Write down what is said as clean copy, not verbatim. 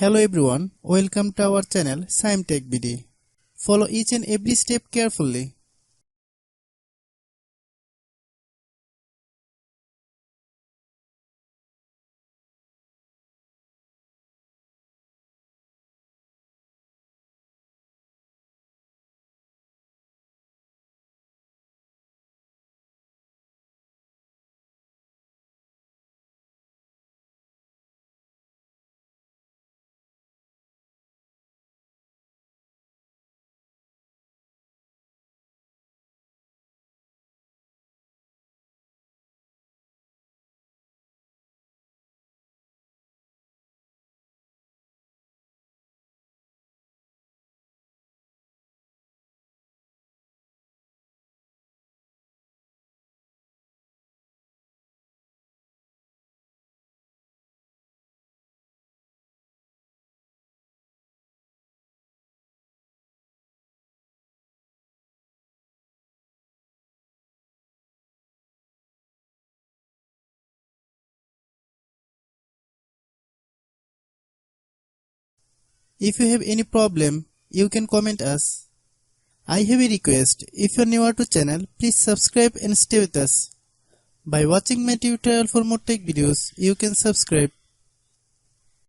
Hello everyone, welcome to our channel Shaem TechBD. Follow each and every step carefully. If you have any problem, you can comment us. I have a request, if you are new to channel, please subscribe and stay with us. By watching my tutorial for more tech videos, you can subscribe.